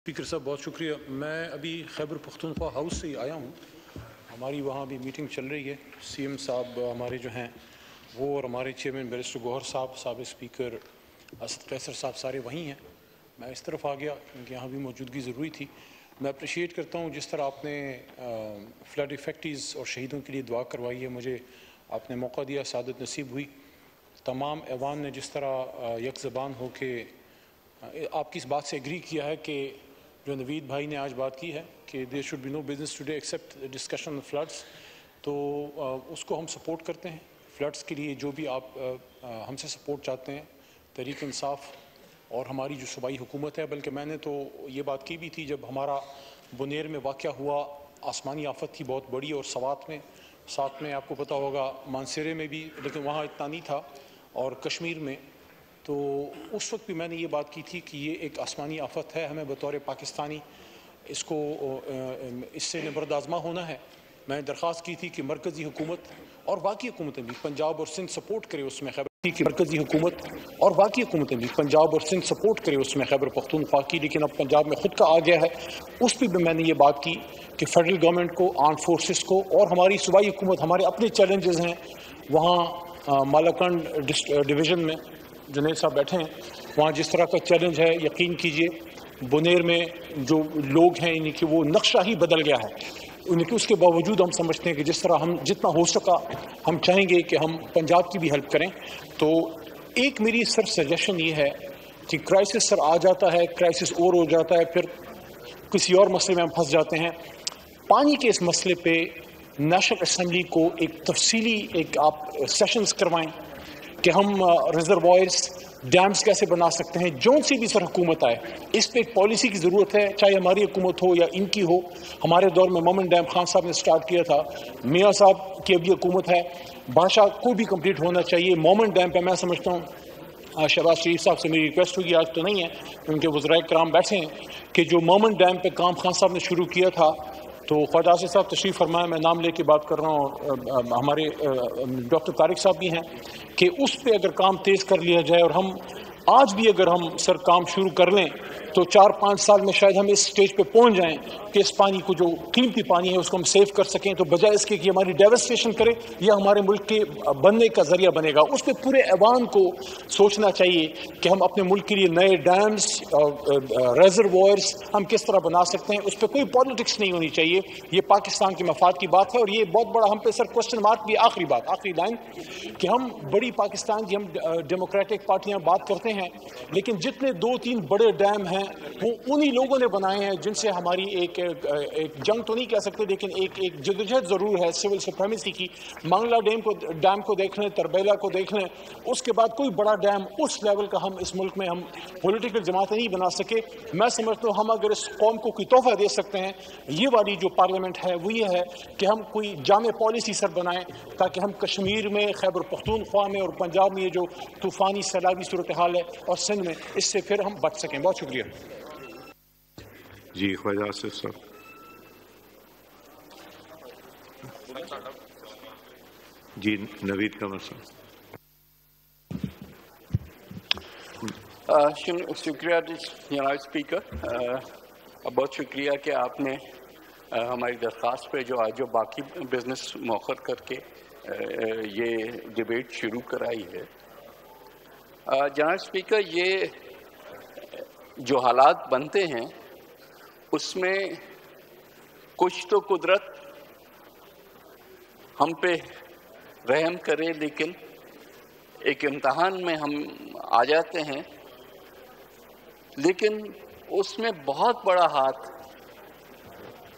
Speaker साहब बहुत शुक्रिया। मैं अभी खैबर पख्तूनख्वा हाउस से ही आया हूँ। हमारी वहाँ भी मीटिंग चल रही है। सीएम साहब हमारे जो हैं वो और हमारे चेयरमैन बैरिस्टर गौहर साहब, साबिक़ स्पीकर असद कैसर साहब सारे वहीं हैं। मैं इस तरफ आ गया क्योंकि यहाँ भी मौजूदगी ज़रूरी थी। मैं अप्रिशिएट करता हूँ जिस तरह आपने फ्लड इफ़ेक्टीज़ और शहीदों के लिए दुआ करवाई है। मुझे आपने मौका दिया, सादत नसीब हुई। तमाम ऐवान ने जिस तरह यक ज़बान हो के आपकी इस बात से एग्री किया है कि जो नवीद भाई ने आज बात की है कि there should be no business today except discussion on floods, तो उसको हम सपोर्ट करते हैं। फ्लड्स के लिए जो भी आप हमसे सपोर्ट चाहते हैं, तहरीक इंसाफ और हमारी जो सूबाई हुकूमत है, बल्कि मैंने तो ये बात की भी थी जब हमारा बुनेर में वाक़या हुआ, आसमानी आफत थी बहुत बड़ी, और साथ में आपको पता होगा मानसरे में भी, लेकिन वहाँ इतना नहीं था, और कश्मीर में। तो उस वक्त भी मैंने ये बात की थी कि ये एक आसमानी आफत है, हमें बतौर पाकिस्तानी इससे नबरद आज़मा होना है। मैंने दरख्वास्त की थी कि मरकज़ी हुकूमत और बाकी हुकूमतें भी पंजाब और सिंध सपोर्ट करे उसमें, कि मरकज़ी हुकूमत और बाकी हुकूमतें भी पंजाब और सिंध सपोर्ट करे उसमें खैबर पख्तूनख्वा की। लेकिन अब पंजाब में खुद का आ गया है। उस पर भी मैंने ये बात की कि फेडरल गवर्नमेंट को, आर्म फोर्सेस को और हमारी सूबाई हुकूमत, हमारे अपने चैलेंजेस हैं वहाँ मालाकंड डिवीज़न में जुनैद साहब बैठे हैं, वहाँ जिस तरह का चैलेंज है, यकीन कीजिए बुनेर में जो लोग हैं इनकी वो नक्शा ही बदल गया है। उनके उसके बावजूद हम समझते हैं कि जिस तरह हम जितना हो सका हम चाहेंगे कि हम पंजाब की भी हेल्प करें। तो एक मेरी सर सजेशन ये है कि क्राइसिस सर आ जाता है, क्राइसिस और हो जाता है, फिर किसी और मसले में हम फंस जाते हैं। पानी के इस मसले पे नेशनल असम्बली को एक तफसीली आप सेशंस करवाएं कि हम रिजर्वायर्स, डैम्स कैसे बना सकते हैं। जो सी भी सर हुकूमत आए, इस पे एक पॉलिसी की ज़रूरत है, चाहे हमारी हुकूमत हो या इनकी हो। हमारे दौर में मोमेंट डैम खान साहब ने स्टार्ट किया था, मियाँ साहब की अभी हुकूमत है, बादशाह को भी कंप्लीट होना चाहिए। मोमेंट डैम पे मैं समझता हूँ शहबाज शरीफ साहब से मेरी रिक्वेस्ट होगी, आज तो नहीं है उनके वज़राए कराम बैठे हैं, कि जो मोमेंट डैम पे काम खान साहब ने शुरू किया था, तो ख्वाजा आसिफ साहब तशरीफ़ फरमाए, मैं नाम लेके बात कर रहा हूँ, और हमारे डॉक्टर तारिक साहब भी हैं, कि उस पे अगर काम तेज़ कर लिया जाए और हम आज भी अगर हम सर काम शुरू कर लें तो 4-5 साल में शायद हम इस स्टेज पे पहुंच जाएं कि इस पानी को, जो कीमती पानी है, उसको हम सेव कर सकें। तो बजाय इसके कि हमारी डेवस्टेशन करे या हमारे मुल्क के बनने का जरिया बनेगा, उस पर पूरे ऐवान को सोचना चाहिए कि हम अपने मुल्क के लिए नए डैम्स और रिजर्वायर्स हम किस तरह बना सकते हैं। उस पर कोई पॉलिटिक्स नहीं होनी चाहिए, ये पाकिस्तान के मफाद की बात है। और ये बहुत बड़ा हम पे सर क्वेश्चन मार्क भी, आखिरी बात, आखिरी लाइन, कि हम बड़ी पाकिस्तान की, हम डेमोक्रेटिक पार्टियां बात करते हैं, लेकिन जितने 2-3 बड़े डैम हैं वो उन्हीं लोगों ने बनाए हैं जिनसे हमारी एक जंग तो नहीं कह सकते, लेकिन एक जदोजहद जरूर है सिविल सुप्रीमेसी की। मंगला डैम को देख लें, तरबेला को देख लें, उसके बाद कोई बड़ा डैम उस लेवल का हम इस मुल्क में हम पॉलिटिकल जमातें नहीं बना सके। मैं समझता हूँ हम अगर इस कौम को कोई तोहफा दे सकते हैं, ये वाली जो पार्लियामेंट है वो ये है कि हम कोई जामे पॉलिसी सर बनाएं, ताकि हम कश्मीर में, खैबर पख्तूनख्वा में और पंजाब में ये जो तूफानी सैलाबी सूरत हाल है, और सिंध में, इससे फिर हम बच सकें। बहुत शुक्रिया जी। ख्वाजा आसिफ साहब। जी, नवीद कमर साहब। शुक्रिया जनाब स्पीकर, बहुत शुक्रिया कि आपने हमारी दरख्वास्त पे जो बाकी बिजनेस मौखर करके ये डिबेट शुरू कराई है। जनाब स्पीकर, ये जो हालात बनते हैं उसमें कुछ तो कुदरत हम पे रहम करे, लेकिन एक इम्तहान में हम आ जाते हैं। लेकिन उसमें बहुत बड़ा हाथ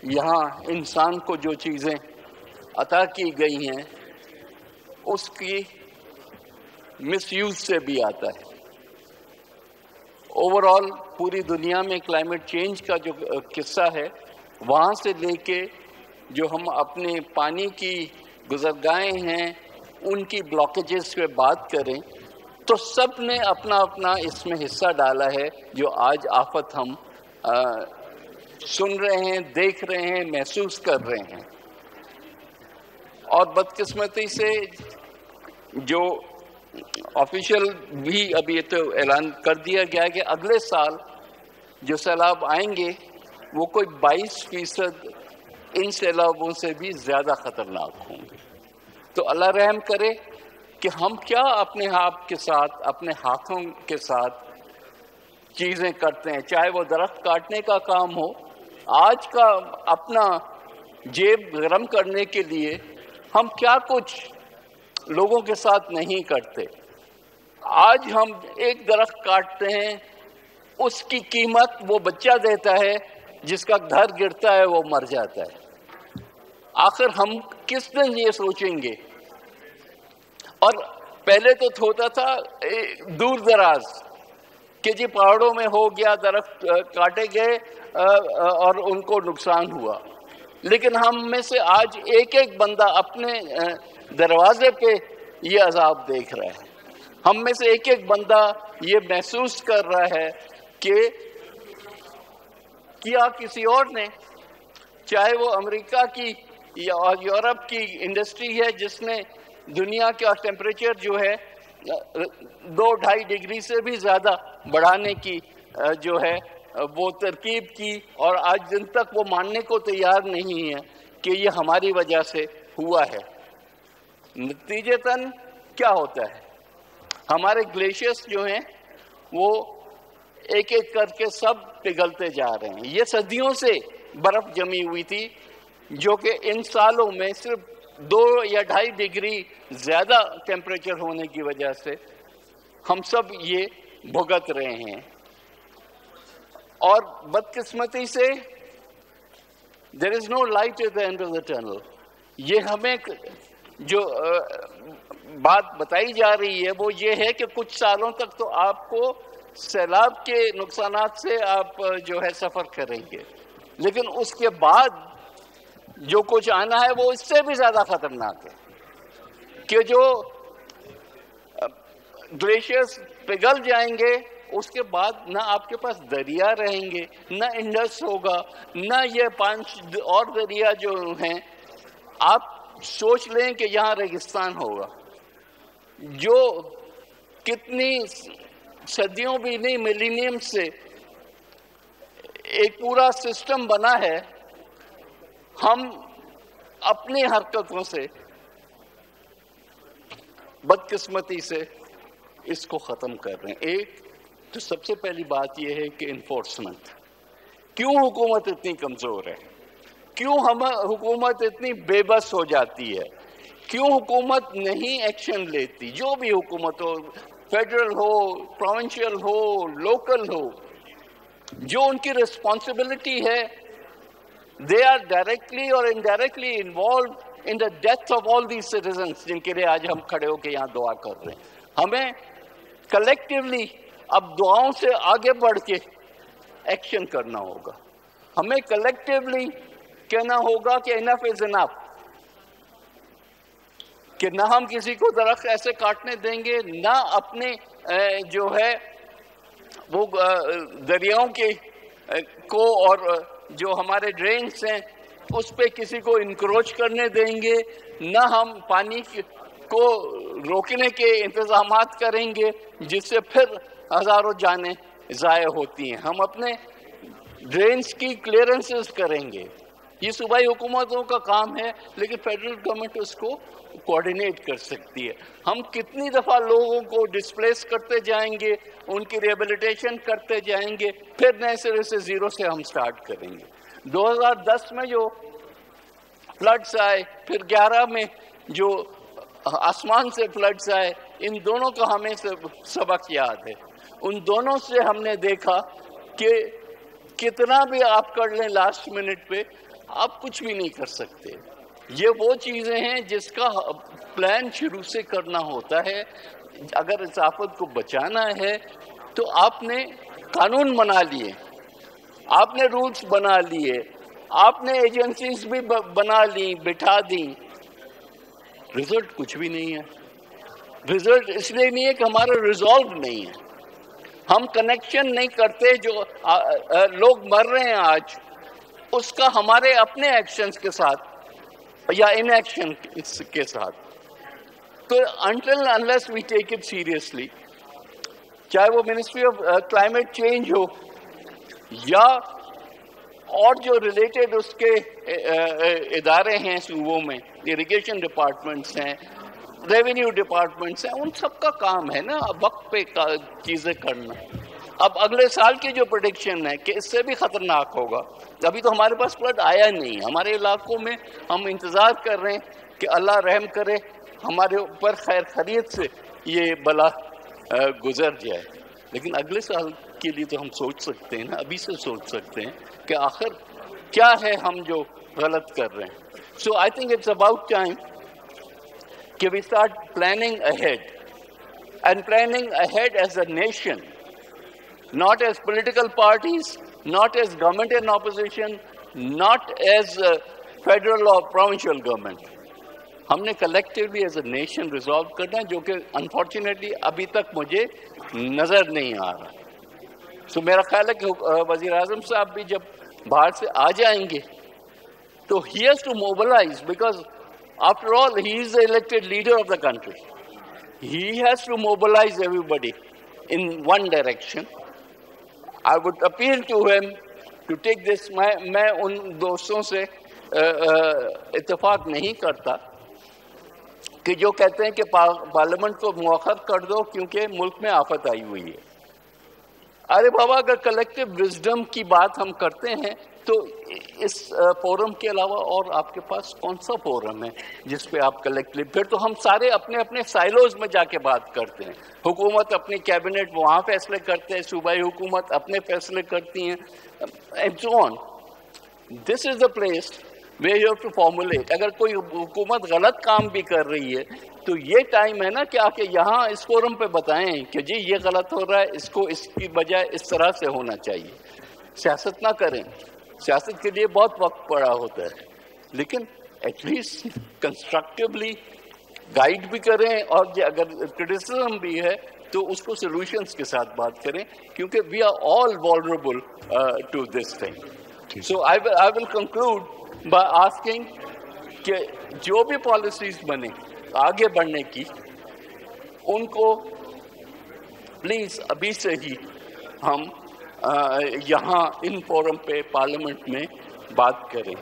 यहाँ इंसान को जो चीज़ें अता की गई हैं उसकी मिसयूज से भी आता है। ओवरऑल पूरी दुनिया में क्लाइमेट चेंज का जो किस्सा है, वहाँ से लेके जो हम अपने पानी की गुज़रगाहें हैं उनकी ब्लॉकेजेस पे बात करें, तो सब ने अपना अपना इसमें हिस्सा डाला है, जो आज आफत हम सुन रहे हैं, देख रहे हैं, महसूस कर रहे हैं। और बदकिस्मती से जो ऑफिशियल भी अभी ये तो ऐलान कर दिया गया है कि अगले साल जो सैलाब आएंगे वो कोई 22% इन सैलाबों से भी ज़्यादा ख़तरनाक होंगे। तो अल्लाह रहम करे कि हम क्या अपने आप के साथ, अपने हाथों के साथ चीज़ें करते हैं, चाहे वो दरख्त काटने का काम हो। आज का अपना जेब गरम करने के लिए हम क्या कुछ लोगों के साथ नहीं करते। आज हम एक दरख्त काटते हैं, उसकी कीमत वो बच्चा देता है जिसका घर गिरता है, वो मर जाता है। आखिर हम किस दिन ये सोचेंगे? और पहले तो होता था दूर दराज कि जी पहाड़ों में हो गया, दरख्त काटे गए और उनको नुकसान हुआ। लेकिन हम में से आज एक एक बंदा अपने दरवाजे पे ये अजाब देख रहा है। हम में से एक एक बंदा ये महसूस कर रहा है कि किया किसी और ने, चाहे वो अमेरिका की या यूरोप की इंडस्ट्री है जिसने दुनिया का टेम्परेचर जो है 2-2.5 डिग्री से भी ज़्यादा बढ़ाने की जो है वो तरकीब की, और आज दिन तक वो मानने को तैयार नहीं है कि ये हमारी वजह से हुआ है। नतीजतन क्या होता है, हमारे ग्लेशियर्स जो हैं वो एक एक करके सब पिघलते जा रहे हैं। ये सदियों से बर्फ जमी हुई थी जो कि इन सालों में सिर्फ 2 या 2.5 डिग्री ज़्यादा टेम्परेचर होने की वजह से हम सब ये भुगत रहे हैं। और बदकिस्मती से there is no light at the end of the tunnel. ये हमें जो बात बताई जा रही है वो ये है कि कुछ सालों तक तो आपको सैलाब के नुकसानात से आप जो है सफ़र करेंगे, लेकिन उसके बाद जो कुछ आना है वो इससे भी ज़्यादा ख़तरनाक है कि जो ग्लेशियर्स पिघल जाएंगे, उसके बाद ना आपके पास दरिया रहेंगे, ना इंडस होगा, ना ये 5 और दरिया जो हैं। आप सोच लें कि यहाँ रेगिस्तान होगा, जो कितनी सदियों भी नहीं मिलीनियम से एक पूरा सिस्टम बना है। हम अपनी हरकतों से, बदकिस्मती से इसको ख़त्म कर रहे हैं। एक तो सबसे पहली बात यह है कि इन्फोर्समेंट, क्यों हुकूमत इतनी कमज़ोर है, क्यों हम हुकूमत इतनी बेबस हो जाती है, क्यों हुकूमत नहीं एक्शन लेती। जो भी हुकूमत हो, फेडरल हो, प्रोविंशियल हो, लोकल हो, जो उनकी रिस्पॉन्सिबिलिटी है, दे आर डायरेक्टली और indirectly involve in the death of all these citizens जिनके लिए आज हम खड़े होकर यहाँ दुआ कर रहे हैं। हमें कलेक्टिवली अब दुआओं से आगे बढ़ के एक्शन करना होगा। हमें कलेक्टिवली कहना होगा कि इनफ इज इनफ, कि ना हम किसी को दरख्त ऐसे काटने देंगे, ना अपने जो है वो दरियाओं के को और जो हमारे ड्रेन्स हैं उस पे किसी को इंक्रोच करने देंगे, ना हम पानी को रोकने के इंतजामात करेंगे जिससे फिर हज़ारों जानें ज़ाया होती हैं। हम अपने ड्रेन्स की क्लियरेंसेस करेंगे। ये सूबाई हुकूमतों का काम है, लेकिन फेडरल गवर्नमेंट उसको कोऑर्डिनेट कर सकती है। हम कितनी दफ़ा लोगों को डिस्प्लेस करते जाएंगे, उनकी रिहेबिलिटेशन करते जाएंगे, फिर नए सिरे से ज़ीरो से हम स्टार्ट करेंगे। 2010 में जो फ्लड्स आए, फिर 11 में जो आसमान से फ्लड्स आए, इन दोनों का हमें सबक याद है। उन दोनों से हमने देखा कि कितना भी आप कर लें लास्ट मिनट पे, आप कुछ भी नहीं कर सकते। ये वो चीज़ें हैं जिसका प्लान शुरू से करना होता है। अगर इस आफत को बचाना है तो आपने कानून बना लिए, आपने रूल्स बना लिए, आपने एजेंसीज भी बना ली, बिठा दी, रिजल्ट कुछ भी नहीं है। रिजल्ट इसलिए नहीं है कि हमारा रिजॉल्व नहीं है, हम कनेक्शन नहीं करते। जो लोग मर रहे हैं आज, उसका हमारे अपने एक्शंस के साथ या इनएक्शन के साथ। तो until unless we take it seriously, चाहे वो मिनिस्ट्री ऑफ क्लाइमेट चेंज हो یا اور جو ریلیٹڈ اس کے ادارے ہیں صوبوں میں، اریگیشن ڈپارٹمنٹس ہیں، ریونیو ڈپارٹمنٹس ہیں، ان سب کا کام ہے نا وقت پہ چیزیں کرنا۔ اب اگلے سال کی جو پریڈکشن ہے کہ اس سے بھی خطرناک ہوگا، ابھی تو ہمارے پاس فلڈ آیا نہیں، ہمارے علاقوں میں ہم انتظار کر رہے ہیں کہ اللہ رحم کرے ہمارے اوپر خیر خیریت سے یہ بلا گزر جائے، لیکن اگلے سال کے لیے تو ہم سوچ سکتے ہیں نا، ابھی سے سوچ سکتے ہیں کہ آخر کیا ہے ہم جو غلط کر رہے ہیں۔ So I think it's about time کہ we start planning ahead, and planning ahead as a nation, not as political parties, not as government and opposition, not as federal or provincial government. ہم نے collectively as a nation resolve کرنا ہے، جو کہ unfortunately ابھی تک مجھے نظر نہیں آ رہا۔ سو میرا خیال ہے کہ وزیر اعظم صاحب بھی جب باہر سے آ جائیں گے تو he has to mobilize, because after all, he is the elected leader of the country. He has to mobilize everybody in one direction. I would appeal to him to take this. میں ان دوستوں سے اتفاق نہیں کرتا کہ جو کہتے ہیں کہ پارلیمنٹ کو مؤخر کر دو کیونکہ ملک میں آفت آئی ہوئی ہے۔ ارے بابا، اگر کلیکٹیو وزڈم کی بات ہم کرتے ہیں تو اس فورم کے علاوہ اور آپ کے پاس کون سا فورم ہے جس پہ آپ کلیکٹلی، پھر تو ہم سارے اپنے اپنے سائلوز میں جا کے بات کرتے ہیں، حکومت اپنی کیبنٹ وہاں فیصلے کرتے ہیں، صوبائی حکومت اپنے فیصلے کرتی ہیں، and so on. This is the place where you have to formulate. اگر کوئی حکومت غلط کام بھی کر رہی ہے تو یہ ٹائم ہے نا کہ آ کے یہاں اس فورم پہ بتائیں کہ جی یہ غلط ہو رہا ہے، اس کو اس کی بجائے اس طرح سے ہونا چاہیے۔ سیاست نہ کریں، سیاست کے لیے بہت وقت پڑا ہوتا ہے، لیکن ایٹ لیسٹ کنسٹرکٹیولی گائیڈ بھی کریں، اور اگر کرٹیسزم بھی ہے تو اس کو سولوشنز کے ساتھ بات کریں، کیونکہ we are all vulnerable to this thing. So I will conclude by asking کہ جو بھی پالیسیز بنے آگے بڑھنے کی، ان کو پلیز ابھی سے ہی ہم یہاں ان فورم پہ پارلیمنٹ میں بات کریں۔